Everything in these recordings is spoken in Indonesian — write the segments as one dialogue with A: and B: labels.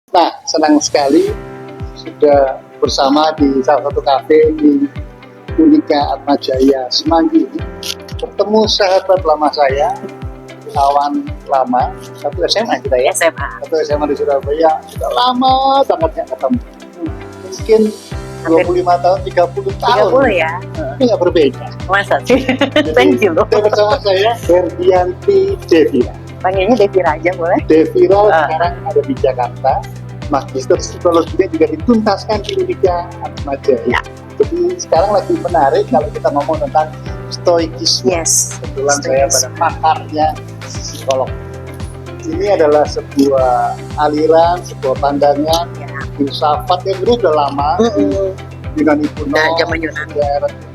A: Nah, senang sekali sudah bersama di salah satu kafe di Unika Atmajaya Semanggi. Bertemu sahabat lama saya, kawan lama, satu SMA kita ya. Satu SMA di Surabaya, sudah lama banget nggak ketemu. Mungkin 25 tahun, 30 tahun.
B: 30 ya?
A: Tapi nggak berbeda.
B: Masa sih? Thank you loh.
A: Bersama saya, Ferdianti Devira.
B: Panggilnya Devira aja boleh?
A: Devira sekarang ada di Jakarta. Magister psikologinya juga dituntaskan di Unika Atmajaya.
B: Ya.
A: Jadi sekarang lagi menarik kalau kita ngomong tentang stoikisme.
B: Yes.
A: Kebetulan saya pada pakarnya psikolog. Ini adalah sebuah aliran, sebuah pandangan, filsafat yang sudah lama di Yunani kuno,
B: Zaman Yunani.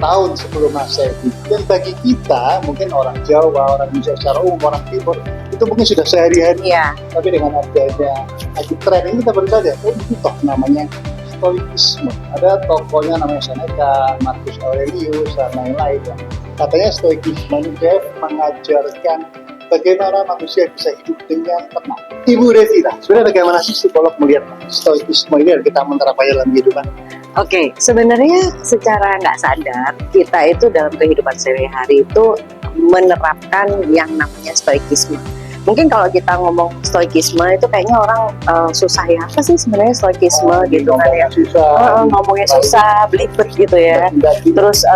A: tahun sebelum Masehi. Dan bagi kita, mungkin orang Jawa, orang Indonesia secara umum, orang Timur, itu mungkin sudah sehari-hari.
B: Iya.
A: Tapi dengan adanya lagi tren ini kita baru saja, oh itu toh namanya stoikisme. Ada tokohnya namanya Seneca, Marcus Aurelius, dan lain-lain. Ya. Katanya stoikisme ini dia mengajarkan bagaimana manusia bisa hidup dengan tenang. Ibu Devira, sebenarnya bagaimana sih psikolog melihat stoikisme ini dan kita menerapkannya dalam kehidupan?
B: Oke, sebenarnya secara nggak sadar kita itu dalam kehidupan sehari-hari itu menerapkan yang namanya stoikisme. Mungkin kalau kita ngomong stoikisme itu kayaknya orang susah ya, apa sih sebenarnya stoikisme gitu kan ya? Ngomongnya susah, belibet gitu ya. Terus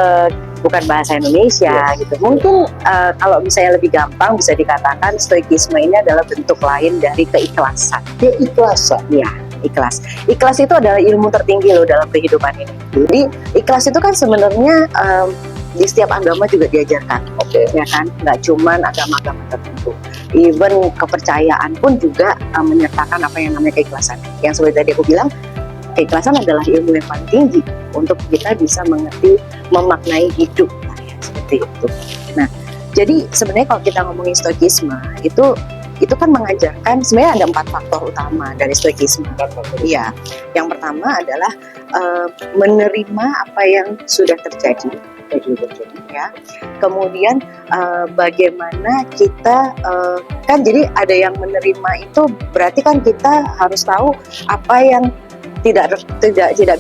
B: bukan bahasa Indonesia gitu. Mungkin kalau misalnya lebih gampang bisa dikatakan stoikisme ini adalah bentuk lain dari keikhlasan.
A: Keikhlasan?
B: Iya. Ikhlas. Ikhlas itu adalah ilmu tertinggi loh dalam kehidupan ini. Jadi ikhlas itu kan sebenarnya di setiap agama juga diajarkan, ya kan? Nggak cuman agama-agama tertentu. Even kepercayaan pun juga menyertakan apa yang namanya keikhlasan. Yang seperti tadi aku bilang, keikhlasan adalah ilmu yang paling tinggi untuk kita bisa mengerti, memaknai hidup, ya, seperti itu. Nah, jadi sebenarnya kalau kita ngomongin stoikisme itu kan mengajarkan sebenarnya ada 4 faktor utama dari stoikisme. Iya, yang pertama adalah menerima apa yang sudah terjadi. Ya. Kemudian bagaimana kita kan jadi ada yang menerima itu berarti kan kita harus tahu apa yang tidak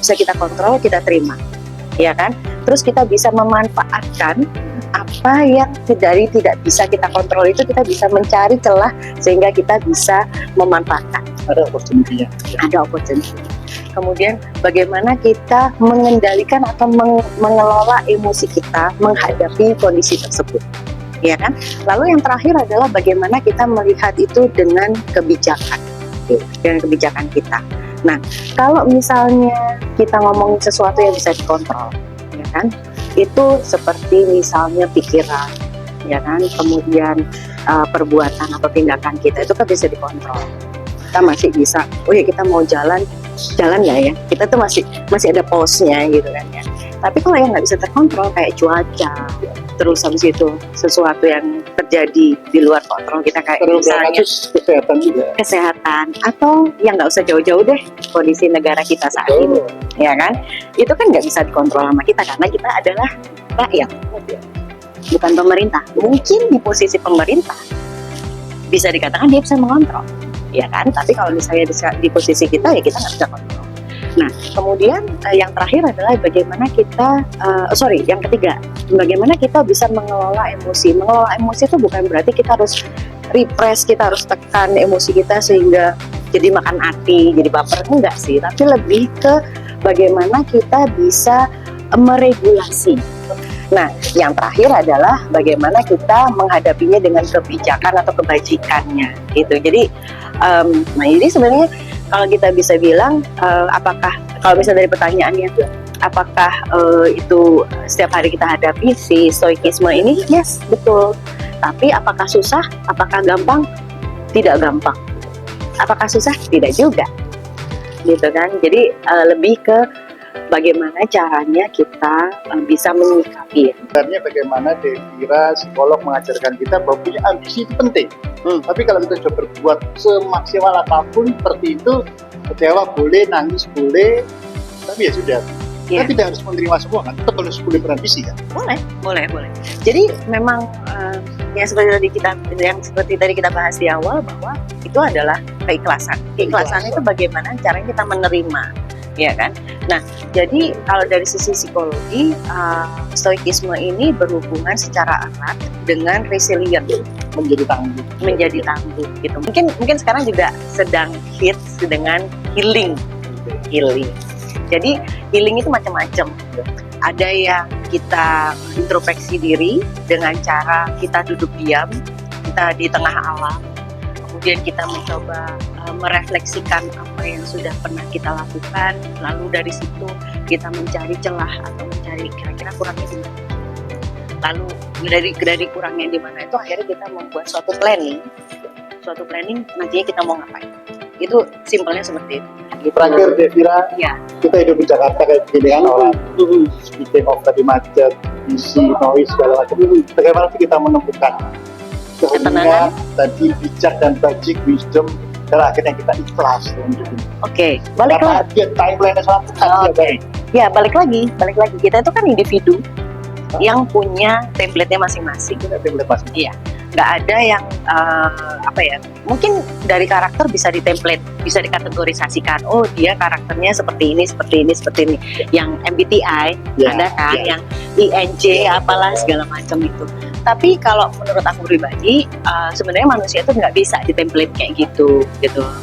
B: bisa kita kontrol kita terima, ya kan? Terus kita bisa memanfaatkan apa yang tidak bisa kita kontrol itu kita bisa mencari celah sehingga kita bisa memanfaatkan.
A: Ada opportunity-nya.
B: Ada opportunity. Kemudian bagaimana kita mengendalikan atau mengelola emosi kita menghadapi kondisi tersebut, ya kan? Lalu yang terakhir adalah bagaimana kita melihat itu dengan kebijakan, kita. Nah, kalau misalnya kita ngomongin sesuatu yang bisa dikontrol, ya kan? Itu seperti misalnya pikiran, ya kan, kemudian perbuatan atau tindakan kita itu kan bisa dikontrol. Kita masih bisa, oh ya kita mau jalan nggak ya? Kita tuh masih ada pause-nya gitu kan ya. Tapi kalau yang nggak bisa terkontrol kayak cuaca, terus habis itu sesuatu yang terjadi di luar kontrol kita kayak misalnya kesehatan atau yang nggak usah jauh-jauh deh kondisi negara kita saat ini, ya kan? Itu kan nggak bisa dikontrol sama kita karena kita adalah rakyat, bukan pemerintah. Mungkin di posisi pemerintah bisa dikatakan dia bisa mengontrol, ya kan? Tapi kalau misalnya di posisi kita ya kita nggak bisa kontrol. Nah, kemudian yang terakhir adalah bagaimana kita, yang ketiga, bagaimana kita bisa mengelola emosi. Mengelola emosi itu bukan berarti kita harus repress, kita harus tekan emosi kita sehingga jadi makan hati, jadi baper, enggak sih. Tapi lebih ke bagaimana kita bisa meregulasi. Nah, yang terakhir adalah bagaimana kita menghadapinya dengan kebijakan atau kebajikannya, gitu. Jadi, jadi sebenarnya kalau kita bisa bilang, apakah kalau misalnya dari pertanyaannya, apakah itu setiap hari kita hadapi si stoikisme ini? Yes, betul. Tapi apakah susah? Apakah gampang? Tidak gampang. Apakah susah? Tidak juga. Gitu kan? Jadi lebih ke bagaimana caranya kita bisa menyikapi.
A: Sebenarnya bagaimana Devira, psikolog mengajarkan kita bahwa punya ambisi itu penting. Tapi kalau kita sudah berbuat semaksimal apapun seperti itu, kecewa boleh, nangis boleh, tapi ya sudah. Kita tidak harus menerima semua kan, kita harus boleh berambisi kan?
B: Boleh. Jadi memang yang seperti tadi kita bahas di awal bahwa itu adalah keikhlasan. Keikhlasan itu bagaimana caranya kita menerima, ya kan? Nah, jadi kalau dari sisi psikologi, stoikisme ini berhubungan secara erat dengan resilient, menjadi tangguh gitu. Mungkin sekarang juga sedang hits dengan healing. Jadi healing itu macam-macam. Ada yang kita introspeksi diri dengan cara kita duduk diam, kita di tengah alam, kemudian kita mencoba merefleksikan apa yang sudah pernah kita lakukan, lalu dari situ kita mencari celah atau mencari kira-kira kurangnya di mana. Lalu dari kurangnya di mana itu akhirnya kita membuat suatu planning nantinya kita mau ngapain. Itu simpelnya seperti itu.
A: Terakhir Devira,
B: Ya.
A: kita hidup di Jakarta kayak begini kan, orang bikin tadi macet, isi, noise, segala macam. Bagaimana sih kita menemukan keheningan, tadi bijak dan bajik, wisdom, dan akhirnya kita ikhlas.
B: Oke, balik
A: Karena
B: lagi.
A: dia timeline satu
B: Oke. Ya, balik lagi. Kita itu kan individu yang punya template-nya masing-masing. Iya, nggak ada yang mungkin dari karakter bisa ditemplate, bisa dikategorisasikan. Oh, dia karakternya seperti ini. Yang MBTI ada kan, yang INJ apalah segala macam itu. Tapi kalau menurut aku pribadi, sebenarnya manusia itu nggak bisa ditemplate kayak gitu.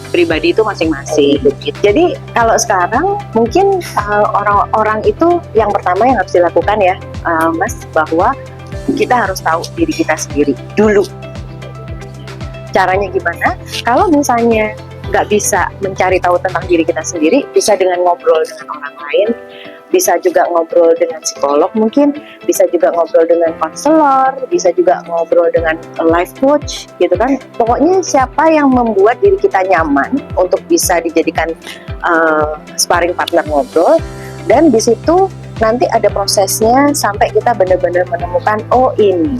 B: Pribadi itu masing-masing. Jadi kalau sekarang mungkin orang-orang itu yang pertama yang harus dilakukan ya, Mas, bahwa kita harus tahu diri kita sendiri dulu. Caranya gimana? Kalau misalnya nggak bisa mencari tahu tentang diri kita sendiri, bisa dengan ngobrol dengan orang lain, bisa juga ngobrol dengan psikolog mungkin, bisa juga ngobrol dengan konselor, bisa juga ngobrol dengan life coach gitu kan. Pokoknya siapa yang membuat diri kita nyaman untuk bisa dijadikan sparring partner ngobrol, dan di situ nanti ada prosesnya sampai kita benar-benar menemukan, oh ini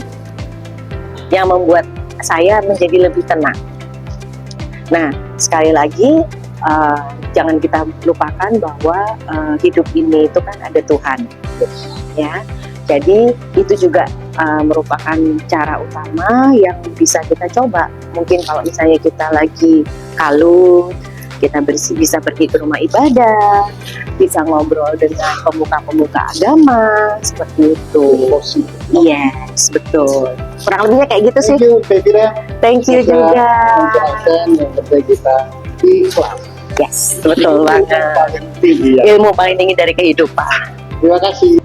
B: yang membuat saya menjadi lebih tenang. Nah, sekali lagi jangan kita lupakan bahwa hidup ini itu kan ada Tuhan, ya. Jadi itu juga merupakan cara utama yang bisa kita coba. Mungkin kalau misalnya kita lagi kalut, kita bisa pergi ke rumah ibadah, bisa ngobrol dengan pemuka-pemuka agama, seperti itu. Yes, betul. Kurang lebihnya kayak gitu sih. Thank you juga.
A: Menjelaskan yang penting kita ikhlas.
B: Yes, betul banget.
A: Paling tinggi ya.
B: Ilmu paling tinggi dari kehidupan.
A: Terima kasih.